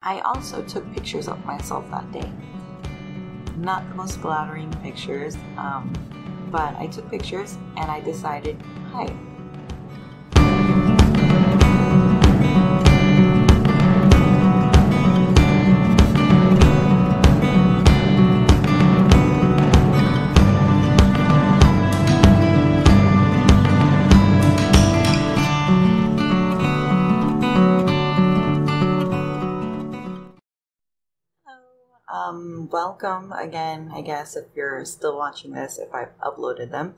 I also took pictures of myself that day. Not the most flattering pictures, but I took pictures and I decided, hi. Welcome again, I guess, if you're still watching this, if I've uploaded them.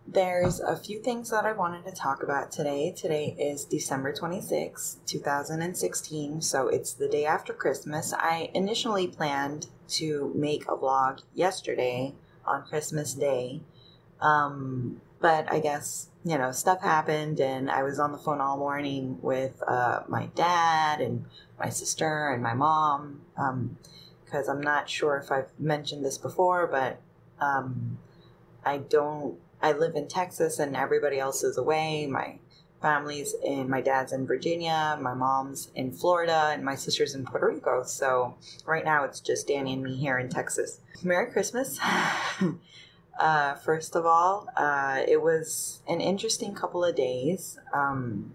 There's a few things that I wanted to talk about today. Today is December 26, 2016, so it's the day after Christmas. I initially planned to make a vlog yesterday on Christmas Day, but I guess, stuff happened and I was on the phone all morning with my dad and my sister and my mom, because I'm not sure if I've mentioned this before, but I live in Texas and everybody else is away. My my dad's in Virginia, my mom's in Florida, and my sister's in Puerto Rico. So right now it's just Danny and me here in Texas. Merry Christmas. First of all, it was an interesting couple of days, an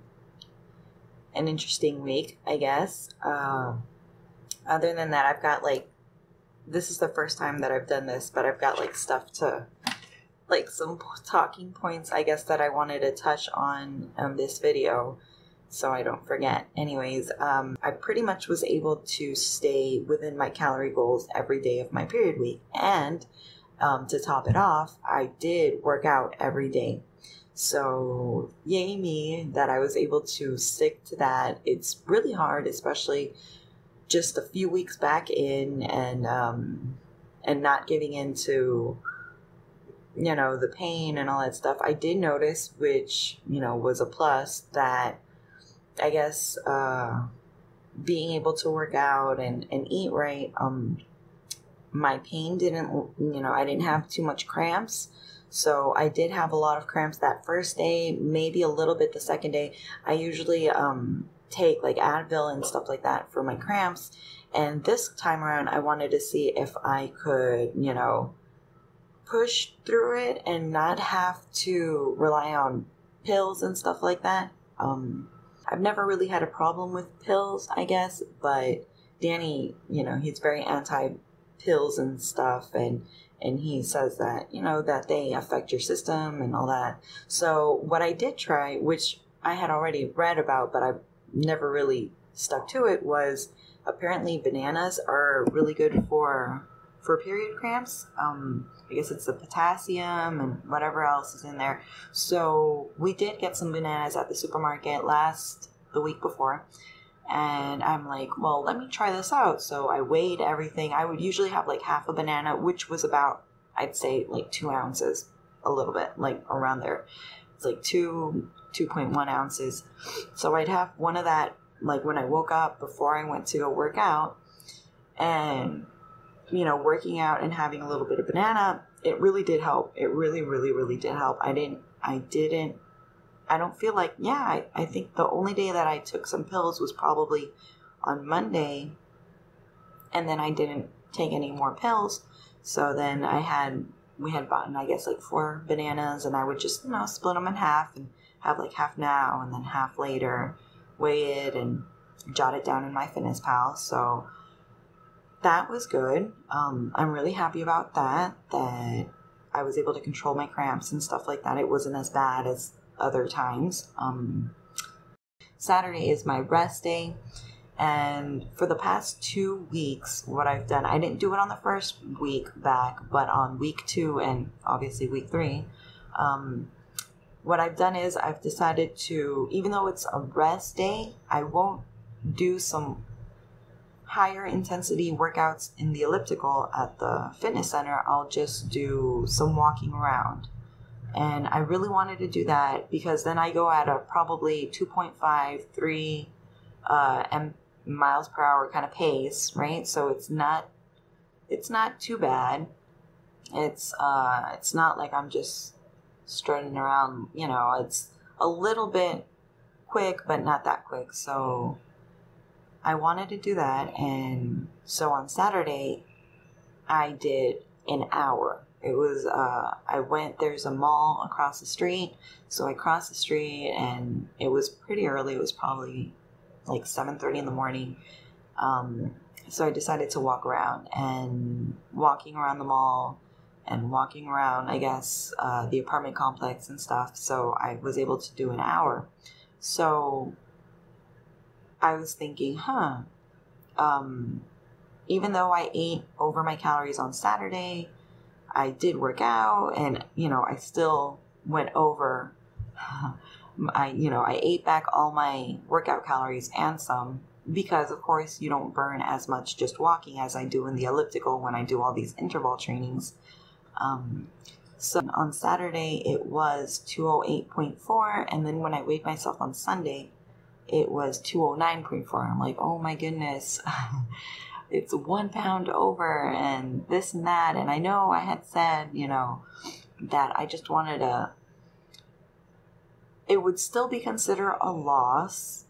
interesting week, I guess. Other than that, I've got this is the first time that I've done this, but I've got stuff to, some talking points, I guess, that I wanted to touch on this video so I don't forget. Anyways, I pretty much was able to stay within my calorie goals every day of my period week. And to top it off, I did work out every day. So yay me that I was able to stick to that. It's really hard, especially just a few weeks back in and not giving into, the pain and all that stuff. I did notice, which, was a plus, that I guess being able to work out and eat right, my pain didn't, I didn't have too much cramps. So I did have a lot of cramps that first day, maybe a little bit the second day. I usually take Advil and stuff like that for my cramps. And this time around, I wanted to see if I could, push through it and not have to rely on pills and stuff like that. I've never really had a problem with pills, I guess, but Danny, he's very anti-pills and stuff, and he says that, that they affect your system and all that. So what I did try, which I had already read about, but I've never really stuck to it, was apparently bananas are really good for period cramps. I guess it's the potassium and whatever else is in there. So we did get some bananas at the supermarket the week before. And I'm like, well, let me try this out. So I weighed everything. I would usually have half a banana, which was about, I'd say 2 ounces, a little bit, around there. It's 2.1 ounces. So I'd have one of that, when I woke up before I went to go work out, and, working out and having a little bit of banana, it really did help. It really, really, really did help. I don't feel I think the only day that I took some pills was probably on Monday, and then I didn't take any more pills. So then we had bought, I guess, 4 bananas, and I would just, split them in half and have half now and then half later, weigh it and jot it down in my Fitness Pal. So that was good. I'm really happy about that I was able to control my cramps and stuff like that. It wasn't as bad as other times. Saturday is my rest day, and for the past 2 weeks, what I've done, I didn't do it on the first week back, but on week 2 and obviously week 3, what I've done is I've decided to, even though it's a rest day, I won't do some higher intensity workouts in the elliptical at the fitness center. I'll just do some walking around. And I really wanted to do that because then I go at a probably 2.5, 3 miles per hour kind of pace, right? So it's not too bad. It's not like I'm just strutting around, it's a little bit quick, but not that quick. So I wanted to do that. And so on Saturday, I did an hour. It was, there's a mall across the street. So I crossed the street and it was pretty early. It was probably like 7:30 in the morning. So I decided to walk around, and walking around the mall and walking around, I guess, the apartment complex and stuff. So I was able to do an hour. So I was thinking, even though I ate over my calories on Saturday, I did work out, and, I still went over. I ate back all my workout calories and some, because of course you don't burn as much just walking as I do in the elliptical when I do all these interval trainings. So on Saturday it was 208.4, and then when I weighed myself on Sunday, it was 209.4. I'm like, oh my goodness, it's 1 pound over and this and that. And I know I had said, that I just wanted it would still be considered a loss,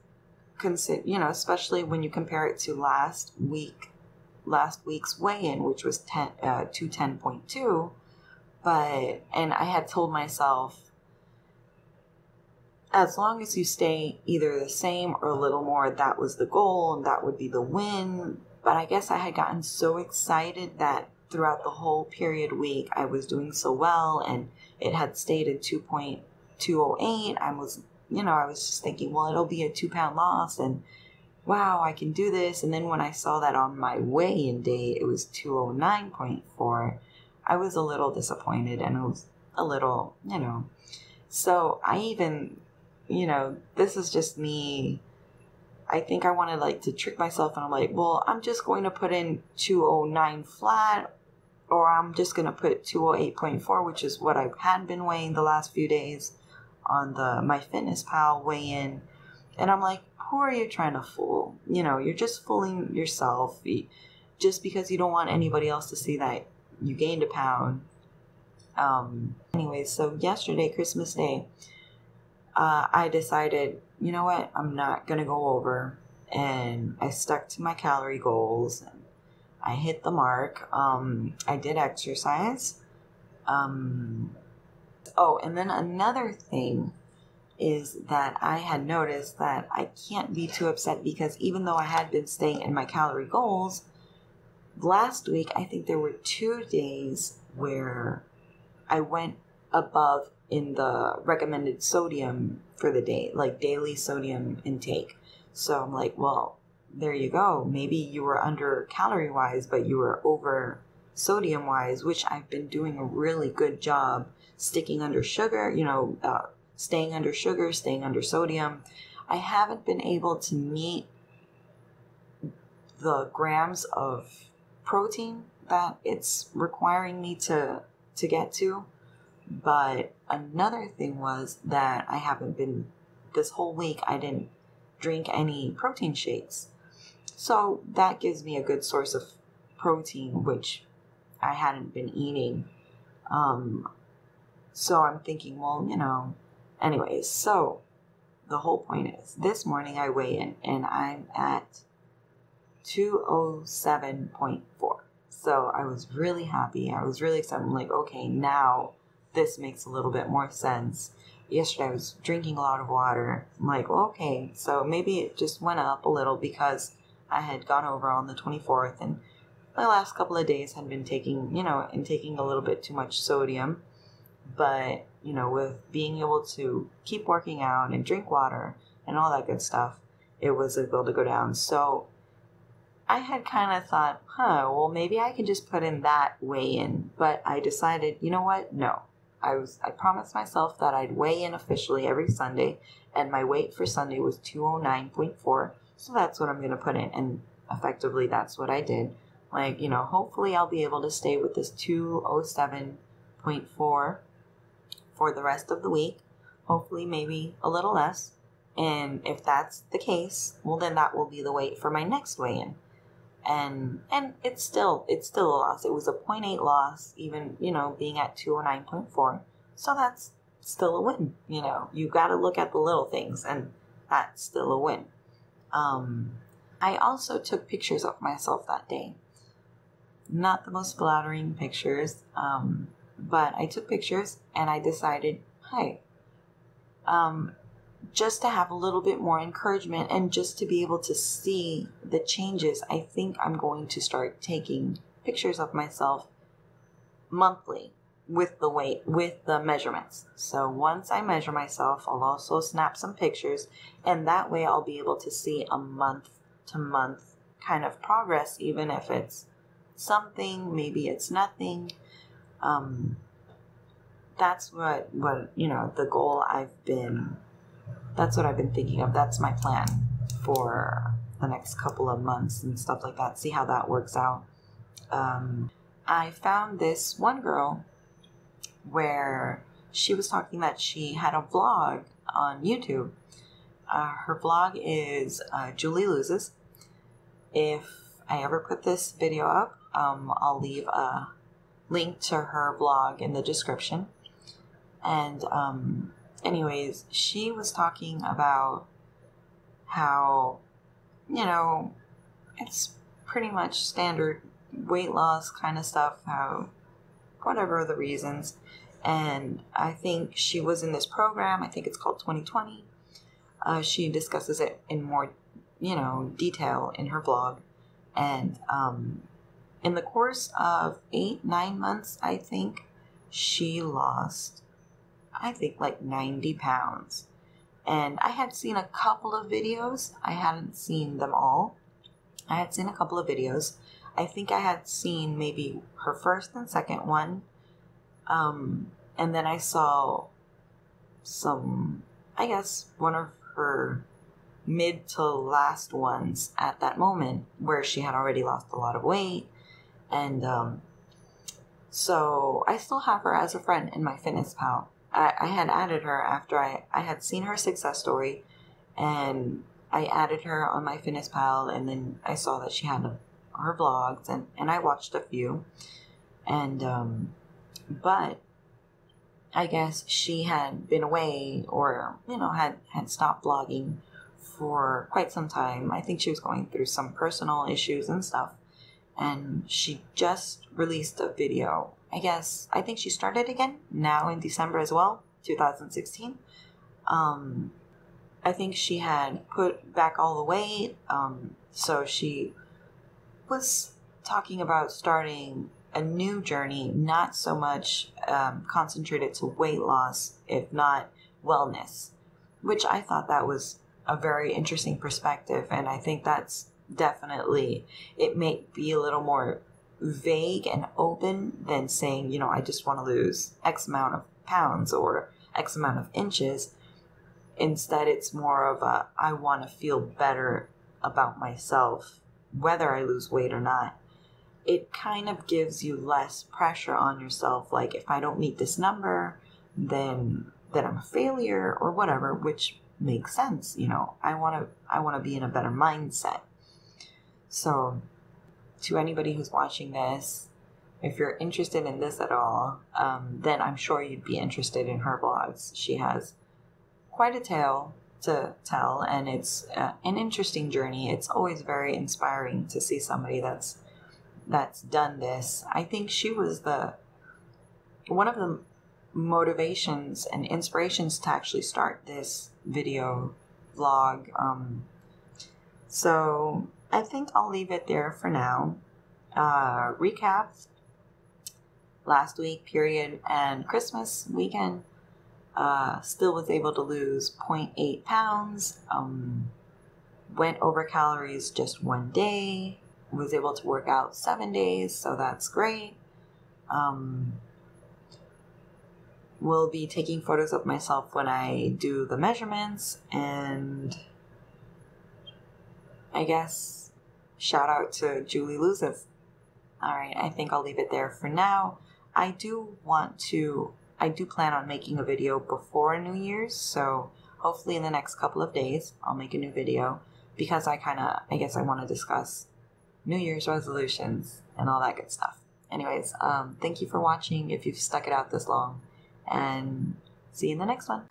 especially when you compare it to last week's weigh-in, which was 210.2. And I had told myself, as long as you stay either the same or a little more, that was the goal and that would be the win. But I guess I had gotten so excited that throughout the whole period week, I was doing so well, and it had stayed at 2.208. I was just thinking, well, it'll be a 2-pound loss, and wow, I can do this. And then when I saw that on my weigh-in day, it was 209.4, I was a little disappointed, and it was a little, so I even, this is just me. I think I wanted to trick myself, and I'm like, well, I'm just going to put in 209 flat, or I'm just going to put 208.4, which is what I had been weighing the last few days on my MyFitnessPal weigh-in. And I'm like, who are you trying to fool? You're just fooling yourself, just because you don't want anybody else to see that you gained a pound. Anyway, so yesterday, Christmas Day, I decided, you know what, I'm not going to go over. And I stuck to my calorie goals. And I hit the mark. I did exercise. And then another thing is that I had noticed that I can't be too upset, because even though I had been staying in my calorie goals, last week I think there were 2 days where I went above in the recommended sodium for the day, like daily sodium intake. So I'm like, well, there you go. Maybe you were under calorie wise, but you were over sodium wise, which I've been doing a really good job sticking under sugar, staying under sugar, staying under sodium. I haven't been able to meet the grams of protein that it's requiring me to get to. But another thing was that this whole week I didn't drink any protein shakes. So that gives me a good source of protein, which I hadn't been eating. So I'm thinking, well, anyways, so the whole point is, this morning I weigh in and I'm at 207.4. So I was really happy. I was really excited. I'm like, okay, now this makes a little bit more sense. Yesterday I was drinking a lot of water. I'm like, well, okay, so maybe it just went up a little because I had gone over on the 24th, and my last couple of days had been taking a little bit too much sodium. But, with being able to keep working out and drink water and all that good stuff, it was able to go down. So I had kind of thought, well, maybe I can just put in that weigh-in. But I decided, you know what? No. I promised myself that I'd weigh in officially every Sunday, and my weight for Sunday was 209.4. So that's what I'm going to put in. And effectively, that's what I did. Hopefully I'll be able to stay with this 207.4 for the rest of the week. Hopefully maybe a little less. And if that's the case, well, then that will be the weight for my next weigh-in. And it's still a loss. It was a 0.8 loss, even, being at 209.4. So that's still a win. You got to look at the little things, and that's still a win. I also took pictures of myself that day. Not the most flattering pictures, but I took pictures and I decided, hey, just to have a little bit more encouragement and just to be able to see the changes, I think I'm going to start taking pictures of myself monthly with the weight, with the measurements. So once I measure myself, I'll also snap some pictures, and that way I'll be able to see a month to month kind of progress, even if it's something, maybe it's nothing. That's what the goal that's what I've been thinking of. That's my plan for the next couple of months and stuff like that. See how that works out. I found this one girl where she was talking that she had a vlog on YouTube. Her vlog is Julie Loses. If I ever put this video up, I'll leave a link to her vlog in the description. And anyways, she was talking about how, it's pretty much standard weight loss kind of stuff, how whatever the reasons. And I think she was in this program, I think it's called 2020. She discusses it in more, detail in her vlog. And in the course of 8-9 months, I think, she lost, like 90 pounds. And I had seen a couple of videos. I hadn't seen them all. I had seen a couple of videos. I think I had seen maybe her first and second one. And then I saw some, I guess, one of her mid to last ones at that moment where she had already lost a lot of weight. And so I still have her as a friend in my Fitness Pal. I had added her after I had seen her success story, and I added her on my Fitness Pal, and then I saw that she had her vlogs, and I watched a few. And but I guess she had been away, or had stopped vlogging for quite some time. I think she was going through some personal issues and stuff, and she just released a video. I think she started again now in December as well, 2016. I think she had put back all the weight, so she was talking about starting a new journey, not so much concentrated to weight loss, if not wellness, which I thought that was a very interesting perspective. And I think that's definitely, it may be a little more vague and open than saying, I just want to lose X amount of pounds or X amount of inches. Instead, it's more of a, I want to feel better about myself, whether I lose weight or not. It kind of gives you less pressure on yourself. Like, if I don't meet this number, then I'm a failure or whatever, which makes sense. I want to be in a better mindset. So to anybody who's watching this, if you're interested in this at all, then I'm sure you'd be interested in her vlogs. She has quite a tale to tell, and it's an interesting journey. It's always very inspiring to see somebody that's done this. I think she was one of the motivations and inspirations to actually start this video vlog. So I think I'll leave it there for now. Recap: last week period and Christmas weekend, still was able to lose 0.8 pounds. Went over calories just one day. Was able to work out 7 days, so that's great. Will be taking photos of myself when I do the measurements, and I guess shout out to Julie Loses. Alright, I think I'll leave it there for now. I do plan on making a video before New Year's, so hopefully in the next couple of days I'll make a new video, because I want to discuss New Year's resolutions and all that good stuff. Anyways, thank you for watching if you've stuck it out this long, and see you in the next one.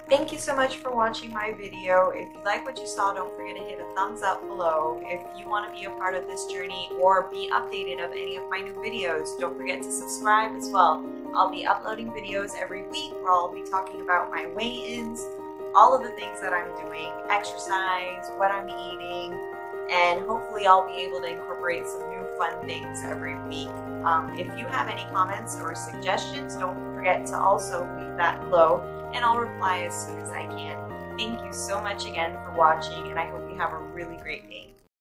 Thank you so much for watching my video. If you like what you saw, don't forget to hit a thumbs up below. If you want to be a part of this journey or be updated of any of my new videos, don't forget to subscribe as well. I'll be uploading videos every week where I'll be talking about my weigh-ins, all of the things that I'm doing, exercise, what I'm eating, and hopefully I'll be able to incorporate some new fun things every week. If you have any comments or suggestions, don't forget to also leave that below, and I'll reply as soon as I can. Thank you so much again for watching, and I hope you have a really great day.